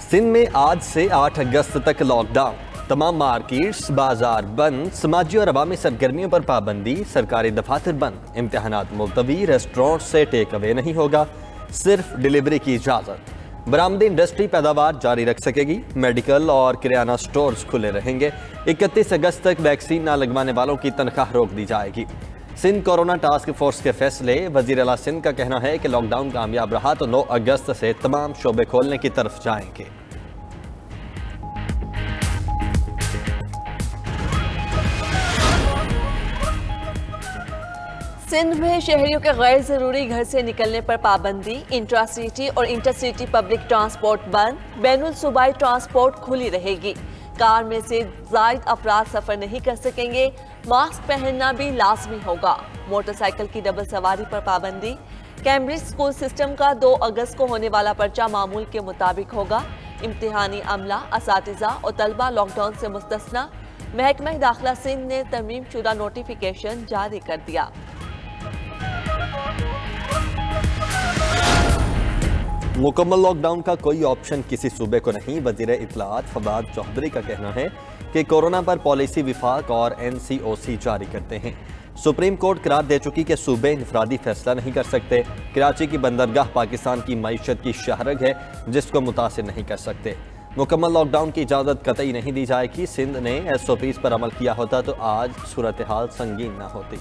सिंध में आज से 8 अगस्त तक लॉकडाउन। तमाम मार्केट्स, बाजार बंद, समाजी और अवामी सरगर्मियों पर पाबंदी, सरकारी दफातर बंद, इम्तिहानात मुलतवी, रेस्टोरेंट से टेक अवे नहीं होगा, सिर्फ डिलीवरी की इजाज़त। बरामदी इंडस्ट्री पैदावार जारी रख सकेगी, मेडिकल और किराना स्टोर्स खुले रहेंगे। 31 अगस्त तक वैक्सीन न लगवाने वालों की तनख्वाह रोक दी जाएगी। सिंध कोरोना टास्क फोर्स के फैसले। वजीर आला सिंध का कहना है कि लॉकडाउन कामयाब रहा तो 9 अगस्त से तमाम शोबे खोलने की तरफ जाएंगे। सिंध में शहरियों के गैर जरूरी घर से निकलने पर पाबंदी, इंट्रा सिटी और इंटरसिटी पब्लिक ट्रांसपोर्ट बंद, बैनुल सूबाई ट्रांसपोर्ट खुली रहेगी। कार में से ज़ायद अफराद सफर नहीं कर सकेंगे, मास्क पहनना भी लाजमी होगा। मोटरसाइकिल की डबल सवारी पर पाबंदी। कैम्ब्रिज स्कूल सिस्टम का 2 अगस्त को होने वाला पर्चा मामूल के मुताबिक होगा। इम्तिहानी अमला, असातिज़ा और तलबा लॉकडाउन से मुस्तस्ना। महकमा दाखिला सिंध ने तरमीम शुदा नोटिफिकेशन जारी कर दिया। मुकम्मल लॉकडाउन का कोई ऑप्शन किसी सूबे को नहीं। वजीर इत्तलात फवाद चौधरी का कहना है कि कोरोना पर पॉलिसी विफाक और NCOC जारी करते हैं। सुप्रीम कोर्ट करार दे चुकी कि सूबे इनफरादी फैसला नहीं कर सकते। कराची की बंदरगाह पाकिस्तान की मईशत की शाहरग है जिसको मुतासिर नहीं कर सकते। मुकम्मल लॉकडाउन की इजाज़त कतई नहीं दी जाएगी। सिंध ने SOPs पर अमल किया होता तो आज सूरत हाल संगीन न होती।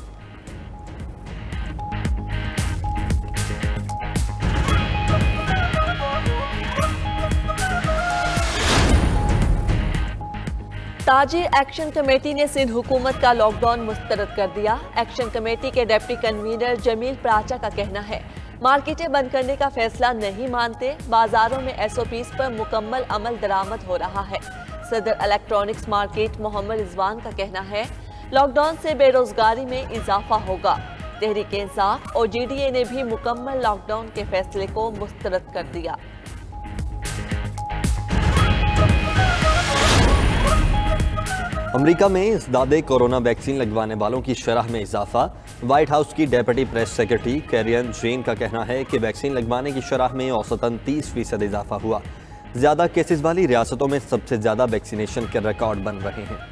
ताजी एक्शन कमेटी ने सिंध हुकूमत का लॉकडाउन मुस्तरद कर दिया। एक्शन कमेटी के डिप्टी कन्वीनर जमील प्राचा का कहना है मार्केटें बंद करने का फैसला नहीं मानते। बाजारों में SOPs पर मुकम्मल अमल दरामद हो रहा है। सदर इलेक्ट्रॉनिक्स मार्केट मोहम्मद रिजवान का कहना है लॉकडाउन से बेरोजगारी में इजाफा होगा। तहरीक इंसाफ और GDA ने भी मुकम्मल लॉकडाउन के फैसले को मुस्तरद कर दिया। अमेरिका में इज़दादे कोरोना वैक्सीन लगवाने वालों की शरह में इजाफा। व्हाइट हाउस की डेप्यूटी प्रेस सेक्रेटरी कैरियन जेन का कहना है कि वैक्सीन लगवाने की शरह में औसतन 30% इजाफा हुआ। ज्यादा केसेस वाली रियासतों में सबसे ज्यादा वैक्सीनेशन के रिकॉर्ड बन रहे हैं।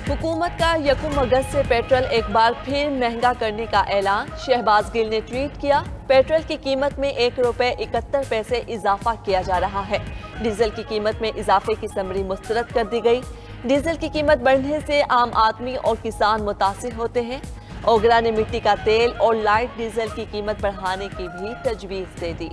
हुकूमत का 1 अगस्त से पेट्रोल एक बार फिर महंगा करने का ऐलान। शहबाज गिल ने ट्वीट किया पेट्रोल की कीमत में ₹1.71 इजाफा किया जा रहा है। डीजल की कीमत में इजाफे की समरी मुस्तरद कर दी गई। डीजल की कीमत बढ़ने से आम आदमी और किसान मुतासिर होते हैं। ओगरा ने मिट्टी का तेल और लाइट डीजल की कीमत बढ़ाने की भी तजवीज़ दे दी।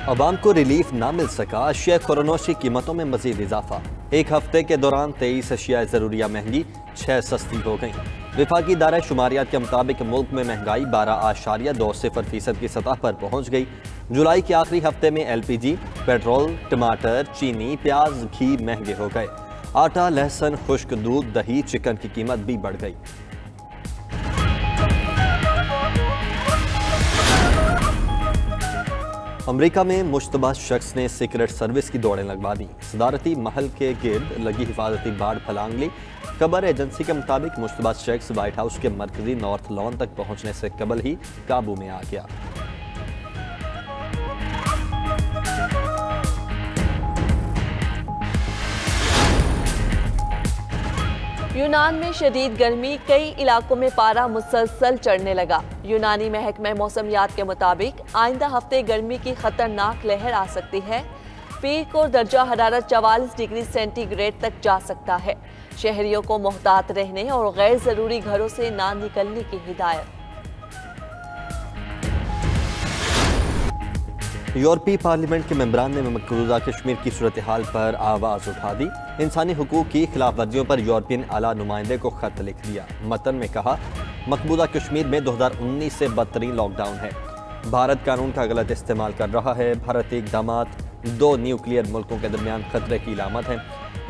अवाम को रिलीफ ना मिल सका। अशिया खुरनोश की कीमतों में मजीद इजाफा। एक हफ्ते के दौरान 23 अशिया ज़रूरिया महंगी, 6 सस्ती हो गई। विफाकी दायरा शुमारियात के मुताबिक मुल्क में महंगाई 12.20% की सतह पर पहुँच गई। जुलाई के आखिरी हफ्ते में LPG, पेट्रोल, टमाटर, चीनी, प्याज, घी महंगे हो गए। आटा, लहसुन, खुश्क दूध, दही, चिकन की कीमत भी बढ़ गई। अमेरिका में मुश्तबा शख्स ने सीक्रेट सर्विस की दौड़ें लगवा दी। सदारती महल के गिर्द लगी हिफाजती बाड़ फलांग ली। खबर एजेंसी के मुताबिक मुश्तबा शख्स व्हाइट हाउस के मरकजी नॉर्थ लॉन तक पहुंचने से कबल ही काबू में आ गया। यूनान में शदीद गर्मी, कई इलाकों में पारा मुसलसल चढ़ने लगा। यूनानी महकमा मौसमियात के मुताबिक आइंदा हफ्ते गर्मी की खतरनाक लहर आ सकती है। पीर को दर्जा हरारत 44 डिग्री सेंटीग्रेड तक जा सकता है। शहरियों को मोहतात रहने और गैर जरूरी घरों से ना निकलने की हिदायत। यूरोपीय पार्लियामेंट के मेंबरान ने मकबूजा कश्मीर की सूरत हाल पर आवाज़ उठा दी। इंसानी हुकूक की खिलाफ वर्जियों पर यूरोपियन आला नुमाइंदे को खत लिख दिया। मतन में कहा मकबूजा कश्मीर में 2019 से बदतरीन लॉकडाउन है। भारत कानून का गलत इस्तेमाल कर रहा है। भारतीय इक़दामात 2 न्यूक्लियर मुल्कों के दरमियान खतरे की इलामत है।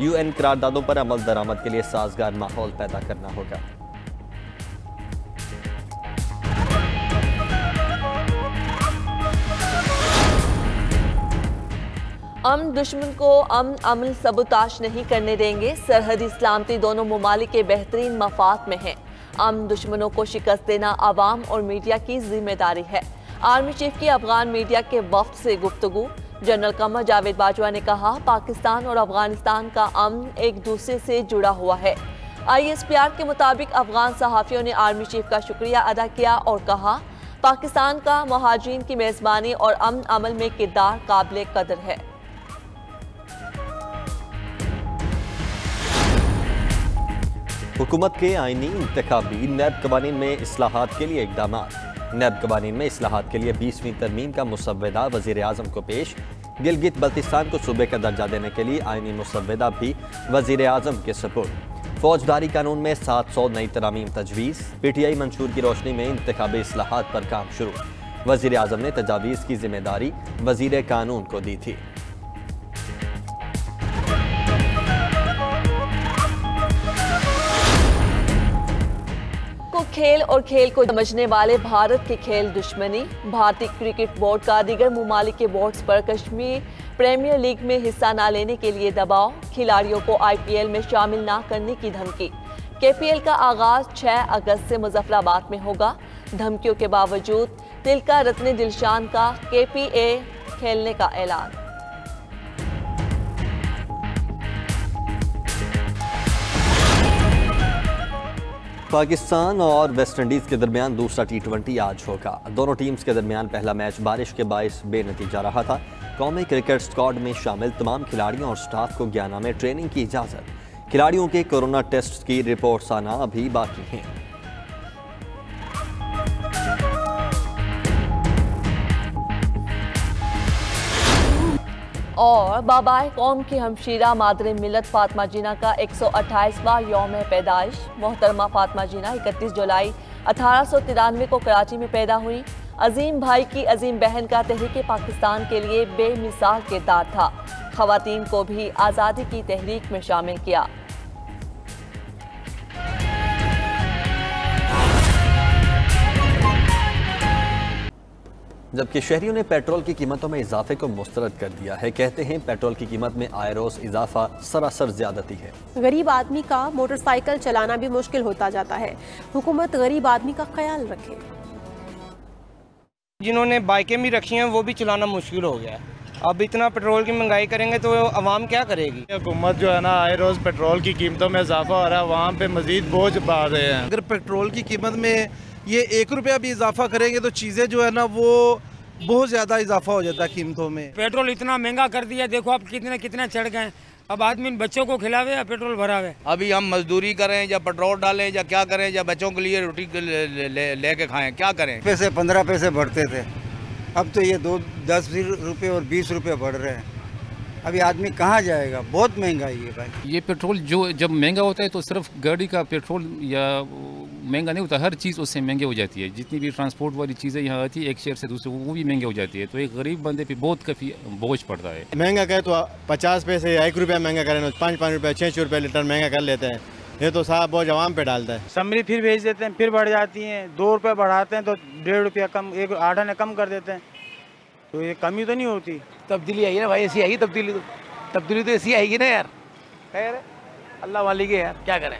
UN करारदादों पर अमल दरामद के लिए साजगार माहौल पैदा करना होगा। हम दुश्मन को अमन अमन सबूताश नहीं करने देंगे। सरहदी सलामती दोनों ममालिक के बेहतरीन मफाद में है। हम दुश्मनों को शिकस्त देना आवाम और मीडिया की जिम्मेदारी है। आर्मी चीफ की अफगान मीडिया के वफ्द से गुफ्तगू। जनरल कमर जावेद बाजवा ने कहा, पाकिस्तान और अफगानिस्तान का अमन एक दूसरे से जुड़ा हुआ है। ISPR के मुताबिक अफगान सहाफ़ियों ने आर्मी चीफ का शुक्रिया अदा किया और कहा, पाकिस्तान का महाजिरीन की मेज़बानी और अमन अमल में किरदार काबिल कदर है। हुकूमत के आईनी इंतखाबी नैब कवानीन में इस्लाहात के लिए इक़दाम। नैब कवानीन में इस्लाहात के लिए 20वीं तरमीम का मुसव्वदा वज़ीर आज़म को पेश। गिलगित बल्तिस्तान को सूबे का दर्जा देने के लिए आईनी मुसव्वदा भी वज़ीर आज़म के सपुर्द। फौजदारी कानून में 700 नई तरामीम तजवीज़। PTI मंशूर की रोशनी में इंतखाबी इस्लाहात पर काम शुरू। वज़ीर आज़म ने तजावीज़ की जिम्मेदारी वज़ीर कानून को दी थी। खेल और खेल को समझने वाले भारत के खेल दुश्मनी। भारतीय क्रिकेट बोर्ड का दीगर मुमालिक के बोर्ड्स पर कश्मीर प्रीमियर लीग में हिस्सा न लेने के लिए दबाव। खिलाड़ियों को IPL में शामिल न करने की धमकी। KPL का आगाज 6 अगस्त से मुजफ्फराबाद में होगा। धमकियों के बावजूद तिलका रत्ने दिलशान का KPA खेलने का ऐलान। पाकिस्तान और वेस्ट इंडीज़ के दरमियान दूसरा T20 आज होगा। दोनों टीम्स के दरमियान पहला मैच बारिश के बायस बेनतीजा रहा था। कौमी क्रिकेट स्क्वाड में शामिल तमाम खिलाड़ियों और स्टाफ को गुयाना में ट्रेनिंग की इजाज़त। खिलाड़ियों के कोरोना टेस्ट की रिपोर्ट्स आना अभी बाकी हैं। और बाबाए कौम की हमशीरा मादरे मिलत फातिमा जीना का 128वां यौम पैदाइश। मोहतरमा फातिमा जीना 31 जुलाई 1893 को कराची में पैदा हुई। अजीम भाई की अजीम बहन का तहरीक पाकिस्तान के लिए बेमिसाल किरदार था। खवातीन को भी आज़ादी की तहरीक में शामिल किया। जबकि शहरियों ने पेट्रोल की कीमतों में इजाफे को मुस्तरद कर दिया है। कहते हैं पेट्रोल की कीमत में आए रोज इजाफा सरासर ज्यादती है। गरीब आदमी का मोटरसाइकिल चलाना भी मुश्किल होता जाता है। हुकूमत गरीब आदमी का ख्याल रखे। जिन्होंने बाइकें भी रखी हैं वो भी चलाना मुश्किल हो गया है। अब इतना पेट्रोल की महंगाई करेंगे तो आवाम क्या करेगी। हुकूमत जो है ना आए रोज पेट्रोल की कीमतों में इजाफा हो रहा है, आवाम पे मजीद बोझ पा रहे हैं। अगर पेट्रोल की कीमत में ये 1 रुपया भी इजाफा करेंगे तो चीज़ें जो है ना वो बहुत ज़्यादा इजाफा हो जाता है कीमतों में। पेट्रोल इतना महंगा कर दिया, देखो अब कितने कितने चढ़ गए। अब आदमी बच्चों को खिलावे या पेट्रोल भरावे। अभी हम मजदूरी करें या पेट्रोल डालें या क्या करें या बच्चों के लिए रोटी लेके खाएं, क्या करें। पैसे 15 पैसे बढ़ते थे, अब तो ये 10 रुपये और 20 रुपये बढ़ रहे हैं। अभी आदमी कहाँ जाएगा, बहुत महंगाई है भाई। ये पेट्रोल जो जब महंगा होता है तो सिर्फ गाड़ी का पेट्रोल या महंगा नहीं होता, हर चीज़ उससे महंगी हो जाती है। जितनी भी ट्रांसपोर्ट वाली चीज़ें यहाँ आती है एक शहर से दूसरे वो भी महंगी हो जाती है, तो एक गरीब बंदे पे बहुत काफ़ी बोझ पड़ता है। महंगा कहे तो 50 पैसे या 1 रुपया महंगा करें, 5 रुपये 6 रुपये लीटर महंगा कर लेते हैं। ये तो साहब बोझ आवाम पे डालता है। समरी फिर भेज देते हैं, फिर बढ़ जाती हैं। 2 रुपये बढ़ाते हैं तो 1.5 रुपया कम, 1 8 आने कम कर देते हैं, तो ये कमी तो नहीं होती। तब्दीली आई ना भाई, ऐसी आई तब्दीली तो ऐसी आएगी ना यार। खैर अल्लाह वाली के यार, क्या करें।